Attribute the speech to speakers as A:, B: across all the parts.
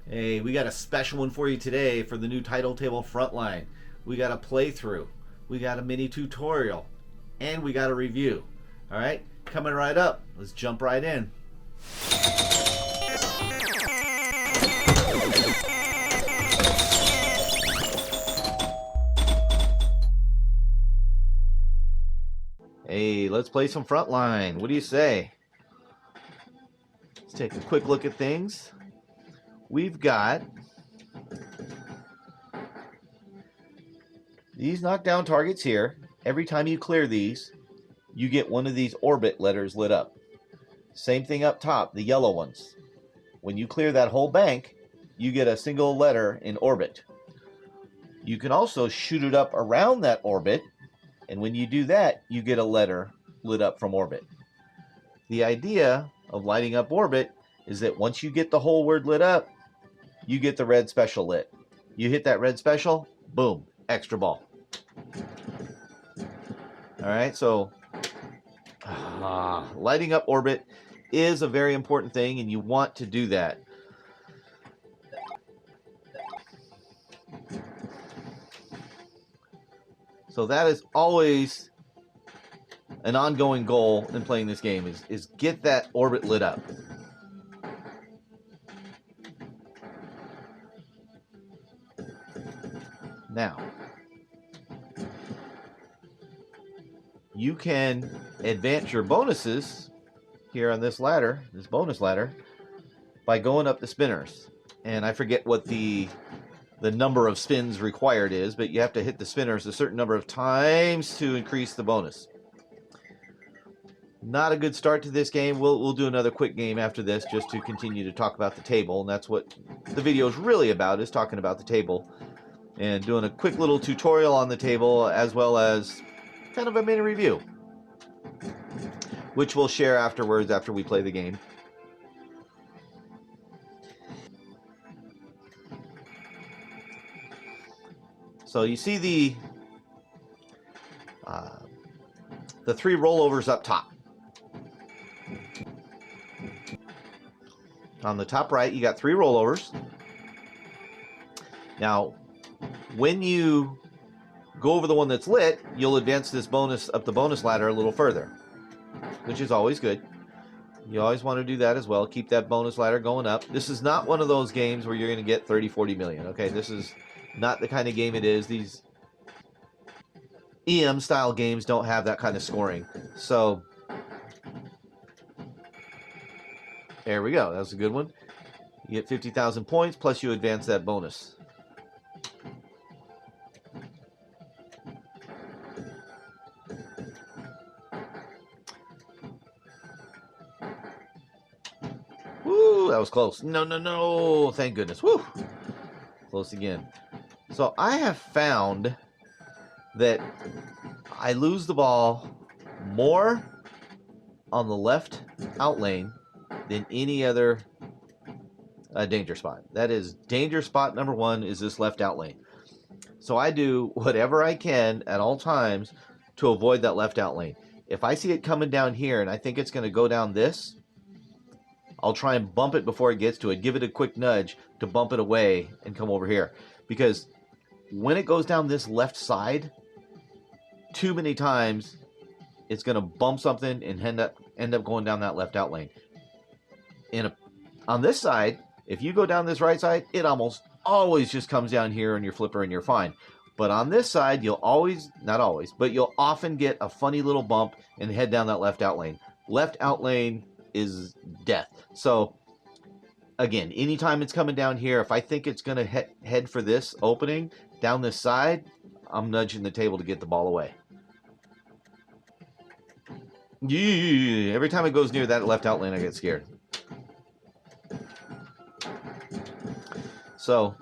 A: Hey, we got a special one for you today for the new title table Frontline. We got a playthrough, we got a mini tutorial, and we got a review. All right, coming right up. Let's jump right in. Hey, let's play some Frontline. What do you say? Let's take a quick look at things. We've got these knockdown targets here. Every time you clear these, you get one of these orbit letters lit up. Same thing up top, the yellow ones. When you clear that whole bank, you get a single letter in orbit. You can also shoot it up around that orbit, and when you do that, you get a letter lit up from orbit. The idea of lighting up orbit is that once you get the whole word lit up, you get the red special lit. You hit that red special, boom, extra ball. All right, so lighting up orbit is a very important thing, and you want to do that. So that is always an ongoing goal in playing this game, is get that orbit lit up. Now, you can advance your bonuses here on this ladder, this bonus ladder, by going up the spinners. And I forget what the number of spins required is, but you have to hit the spinners a certain number of times to increase the bonus. Not a good start to this game. We'll do another quick game after this just to continue to talk about the table, and that's what the video is really about, is talking about the table and doing a quick little tutorial on the table, as well as kind of a mini review, which we'll share afterwards after we play the game. So you see the three rollovers up top. On the top right, you got three rollovers. Now, when you go over the one that's lit, you'll advance this bonus up the bonus ladder a little further, which is always good. You always want to do that as well. Keep that bonus ladder going up. This is not one of those games where you're going to get 30, 40 million. Okay, this is not the kind of game it is. These EM style games don't have that kind of scoring. So there we go. That was a good one. You get 50,000 points, plus you advance that bonus. Woo, that was close. No, no, no. Thank goodness. Woo. Close again. So I have found that I lose the ball more on the left out lane than any other danger spot. That is danger spot number one, is this left out lane. So I do whatever I can at all times to avoid that left out lane. If I see it coming down here and I think it's going to go down this, I'll try and bump it before it gets to it, give it a quick nudge to bump it away and come over here. Because when it goes down this left side, too many times it's going to bump something and end up going down that left out lane. On this side, if you go down this right side, it almost always just comes down here on your flipper and you're fine. But on this side, you'll always, not always, but you'll often get a funny little bump and head down that left out lane. Left out lane is death. So again, anytime it's coming down here, if I think it's going to head for this opening down this side, I'm nudging the table to get the ball away. Yeah, every time it goes near that left out lane, I get scared. So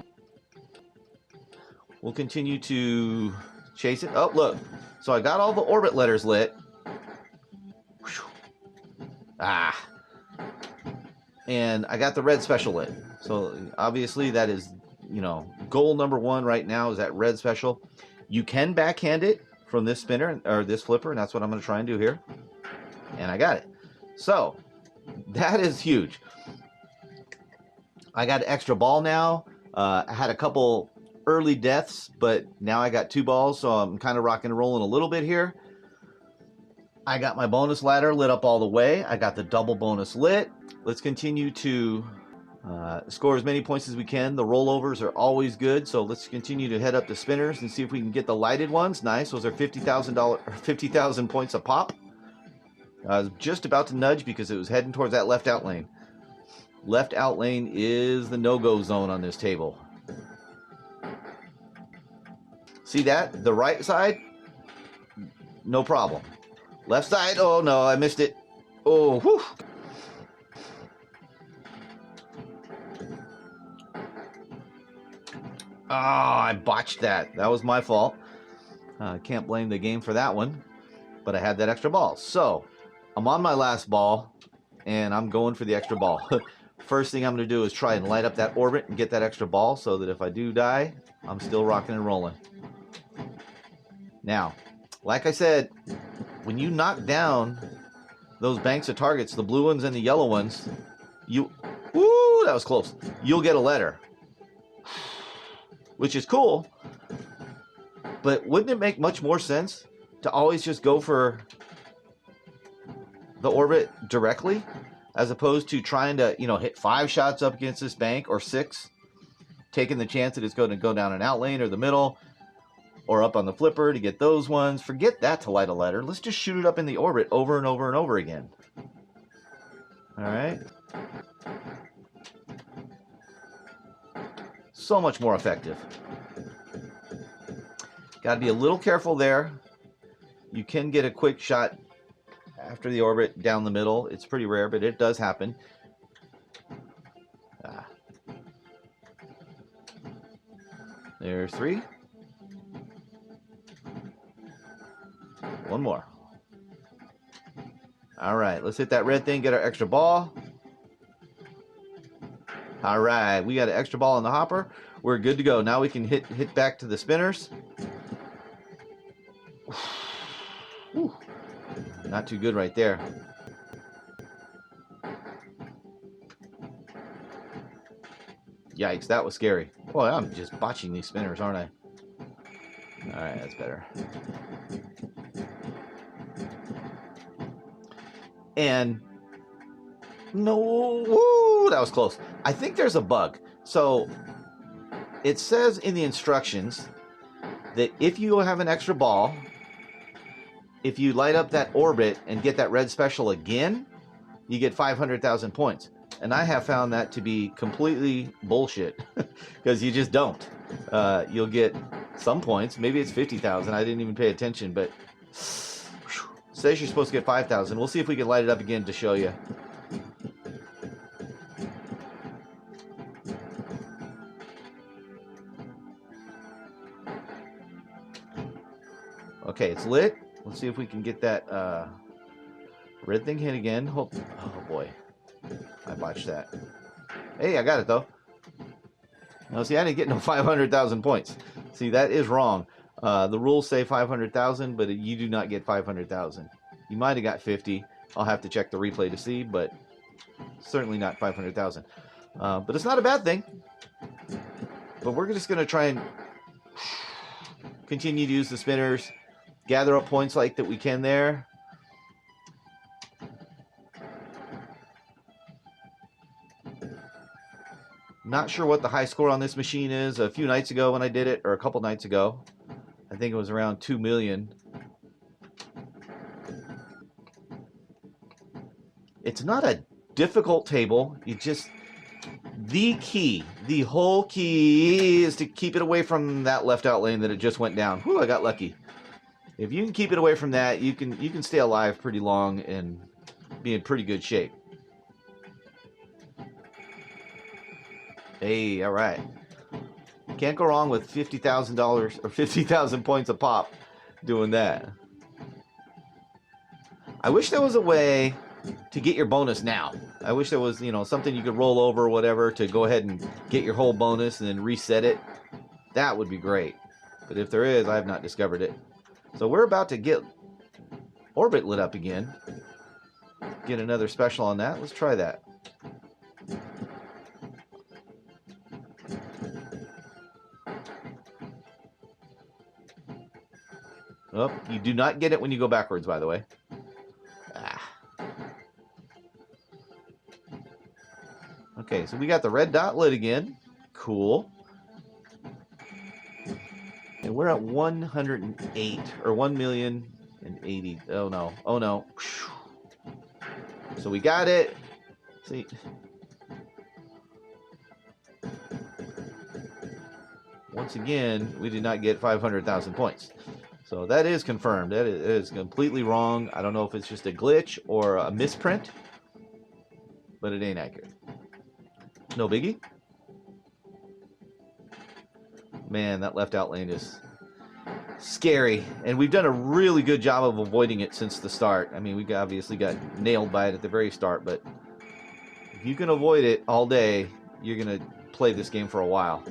A: we'll continue to chase it. Oh, look. So I got all the orbit letters lit. And I got the red special lit. So obviously that is, goal number one right now is that red special. You can backhand it from this spinner or this flipper, and that's what I'm going to try and do here. And I got it. So that is huge. I got an extra ball now. I had a couple early deaths, but now I got 2 balls, so I'm kind of rocking and rolling a little bit here. I got my bonus ladder lit up all the way. I got the double bonus lit. Let's continue to score as many points as we can. The rollovers are always good, so let's continue to head up the spinners and see if we can get the lighted ones. Nice. Those are $50,000 points a pop. I was just about to nudge because it was heading towards that left out lane. Left out lane is the no-go zone on this table. See that? The right side, no problem. Left side, oh no, I missed it. Oh, whew. Oh, I botched that. That was my fault. Can't blame the game for that one, but I had that extra ball. So, I'm on my last ball, and I'm going for the extra ball. First thing I'm going to do is try and light up that orbit and get that extra ball so that if I do die, I'm still rocking and rolling. Now, like I said, when you knock down those banks of targets, the blue ones and the yellow ones, woo, that was close. You'll get a letter, which is cool, but wouldn't it make much more sense to always just go for the orbit directly as opposed to trying to, hit 5 shots up against this bank or 6, taking the chance that it's going to go down an out lane or the middle or up on the flipper to get those ones. Forget that to light a letter. Let's just shoot it up in the orbit over and over and over again. All right. So much more effective. Got to be a little careful there. You can get a quick shot after the orbit down the middle. It's pretty rare, but it does happen. There's 3. 1 more. All right, let's hit that red thing, get our extra ball. All right, we got an extra ball in the hopper. We're good to go. Now we can hit back to the spinners. Whew. Not too good right there. Yikes, that was scary. Boy, I'm just botching these spinners, aren't I? All right, that's better. And no, woo, that was close. I think there's a bug. So it says in the instructions that if you have an extra ball, if you light up that orbit and get that red special again, you get 500,000 points. And I have found that to be completely bullshit because you just don't. You'll get some points. Maybe it's 50,000. I didn't even pay attention, but says you're supposed to get 5,000. We'll see if we can light it up again to show you. Okay, it's lit. Let's see if we can get that red thing hit again. Oh boy, I botched that. Hey, I got it though. No, see, I didn't get no 500,000 points. See, that is wrong. The rules say 500,000, but you do not get 500,000. You might have got 50. I'll have to check the replay to see, but certainly not 500,000. But it's not a bad thing. But we're just going to try and continue to use the spinners, gather up points like that we can there. Not sure what the high score on this machine is. A few nights ago when I did it, or a couple nights ago, I think it was around 2 million. It's not a difficult table. You just, the whole key is to keep it away from that left out lane that it just went down. Whew, I got lucky. If you can keep it away from that, you can stay alive pretty long and be in pretty good shape. Hey, all right. Can't go wrong with $50,000 or 50,000 points a pop doing that. I wish there was a way to get your bonus now. I wish there was, something you could roll over or whatever to go ahead and get your whole bonus and then reset it. That would be great. But if there is, I have not discovered it. So we're about to get orbit lit up again. Get another special on that. Let's try that. Oh, you do not get it when you go backwards, by the way. Ah. Okay, so we got the red dot lit again. Cool. And we're at 108 or 1,080,000. Oh no. Oh no. So we got it. See. Once again, we did not get 500,000 points. So that is confirmed. That is completely wrong. I don't know if it's just a glitch or a misprint, but it ain't accurate. No biggie. Man, that left out lane is scary. And we've done a really good job of avoiding it since the start. I mean, we obviously got nailed by it at the very start, but if you can avoid it all day, you're going to play this game for a while.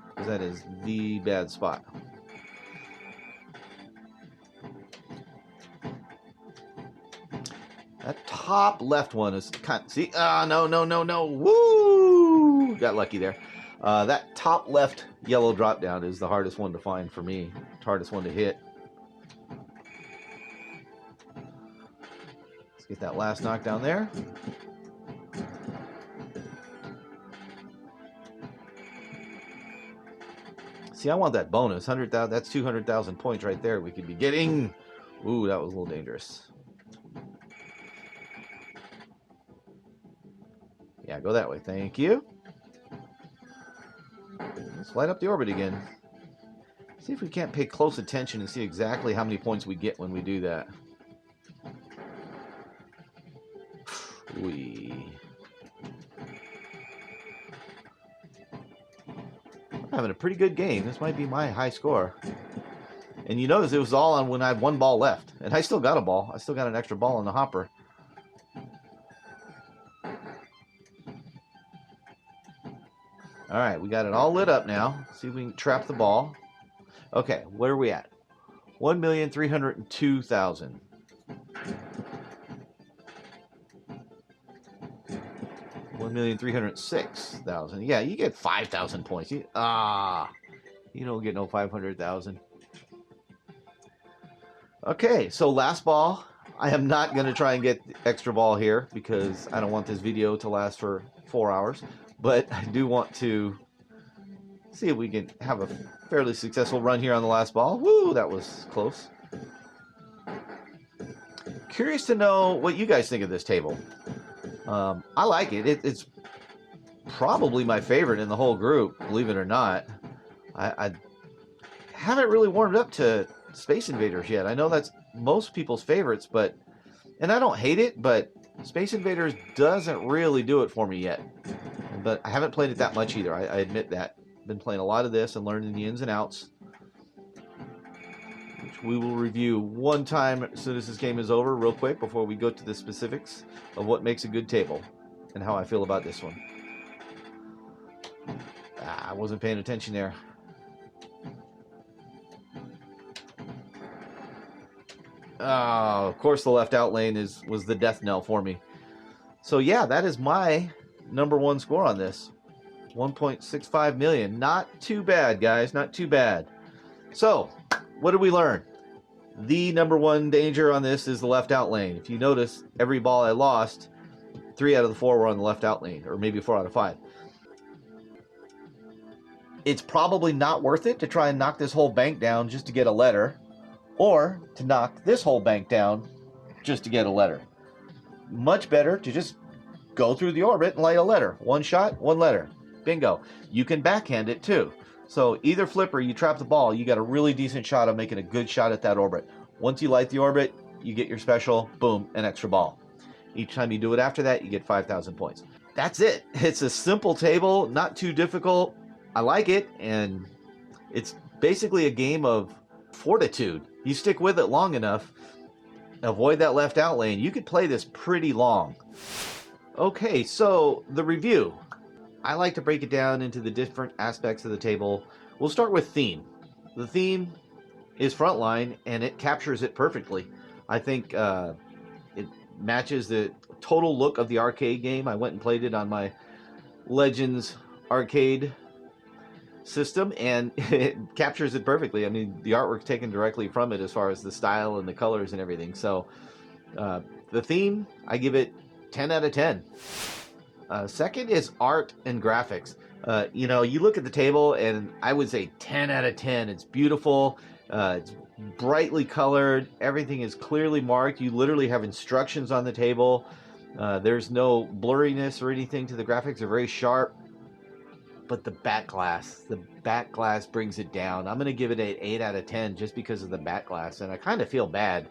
A: Because that is the bad spot. That top left one is kind of, see, no. Woo! Got lucky there. That top left yellow drop down is the hardest one to find for me. Hardest one to hit. Let's get that last knockdown there. See, I want that bonus. 100,000. That's 200,000 points right there we could be getting. Ooh, that was a little dangerous. Yeah, go that way. Thank you. Let's light up the orbit again. See if we can't pay close attention and see exactly how many points we get when we do that. I'm having a pretty good game. This might be my high score. And you notice it was all on when I had one ball left. And I still got a ball. I still got an extra ball in the hopper. Alright, we got it all lit up now. See if we can trap the ball. Okay, where are we at? 1,302,000. 1,306,000. Yeah, you get 5,000 points. You don't get no 500,000. Okay, so last ball. I am not going to try and get the extra ball here because I don't want this video to last for 4 hours. But I do want to see if we can have a fairly successful run here on the last ball. Woo, that was close. Curious to know what you guys think of this table. I like it. It's probably my favorite in the whole group, believe it or not. I haven't really warmed up to Space Invaders yet. I know that's most people's favorites, and I don't hate it, but Space Invaders doesn't really do it for me yet. But I haven't played it that much either. I admit that. Been playing a lot of this and learning the ins and outs, which we will review one time as soon as this game is over, real quick, before we go to the specifics of what makes a good table and how I feel about this one. I wasn't paying attention there. Oh, of course the left out lane was the death knell for me. So yeah, that is my #1 score on this. 1.65 million. Not too bad, guys. Not too bad. So, what did we learn? The #1 danger on this is the left out lane. If you notice, every ball I lost, 3 out of the 4 were on the left out lane, or maybe 4 out of 5. It's probably not worth it to try and knock this whole bank down just to get a letter, or to knock this whole bank down just to get a letter. Much better to just go through the orbit and light a letter. One shot, one letter. Bingo. You can backhand it too. So either flip or you trap the ball, you got a really decent shot of making a good shot at that orbit. Once you light the orbit, you get your special, boom, an extra ball. Each time you do it after that, you get 5,000 points. That's it. It's a simple table, not too difficult. I like it, and it's basically a game of fortitude. You stick with it long enough, avoid that left out lane, you could play this pretty long. Okay, so the review. I like to break it down into the different aspects of the table. We'll start with theme. The theme is Frontline, and it captures it perfectly. I think it matches the total look of the arcade game. I went and played it on my Legends arcade. system, and it captures it perfectly. I mean, the artwork's taken directly from it as far as the style and the colors and everything. So the theme, I give it 10 out of 10. Second is art and graphics. You know, you look at the table and I would say 10 out of 10. It's beautiful. It's brightly colored. Everything is clearly marked. You literally have instructions on the table. There's no blurriness or anything to the graphics. They're very sharp. But the back glass brings it down. I'm going to give it an 8 out of 10 just because of the back glass. And I kind of feel bad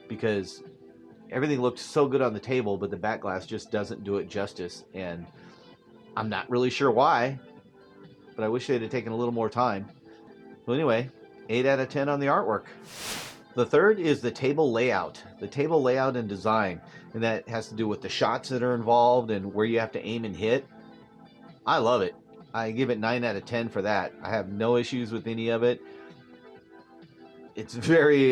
A: because everything looked so good on the table, but the back glass just doesn't do it justice. And I'm not really sure why, but I wish they'd have taken a little more time. Well, anyway, 8 out of 10 on the artwork. The third is the table layout. The table layout and design. And that has to do with the shots that are involved and where you have to aim and hit. I love it. I give it 9 out of 10 for that. I have no issues with any of it. It's very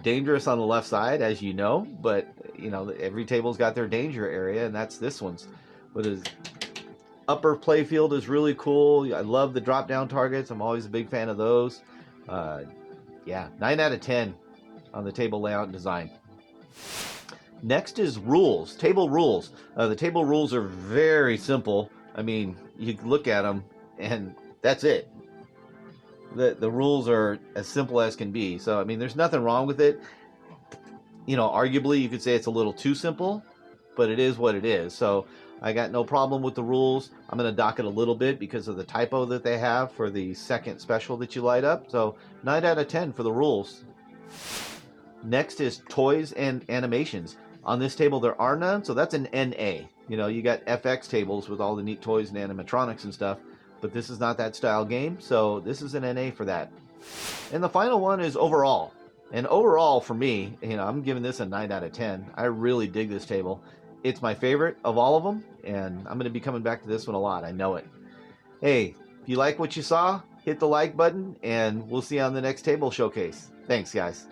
A: dangerous on the left side, as you know, but you know, every table's got their danger area, and that's this one's. But his upper play field is really cool. I love the drop-down targets. I'm always a big fan of those. Yeah, 9 out of 10 on the table layout and design. Next is rules, table rules. The table rules are very simple. I mean, you look at them and that's it. The rules are as simple as can be. So, I mean, there's nothing wrong with it. You know, arguably you could say it's a little too simple, but it is what it is. So I got no problem with the rules. I'm going to dock it a little bit because of the typo that they have for the second special that you light up. So 9 out of 10 for the rules. Next is toys and animations. On this table, there are none, so that's an NA. You know, you got FX tables with all the neat toys and animatronics and stuff, but this is not that style game, so this is an NA for that. And the final one is overall. And overall, for me, you know, I'm giving this a 9 out of 10. I really dig this table. It's my favorite of all of them, and I'm going to be coming back to this one a lot. I know it. Hey, if you like what you saw, hit the like button, and we'll see you on the next table showcase. Thanks, guys.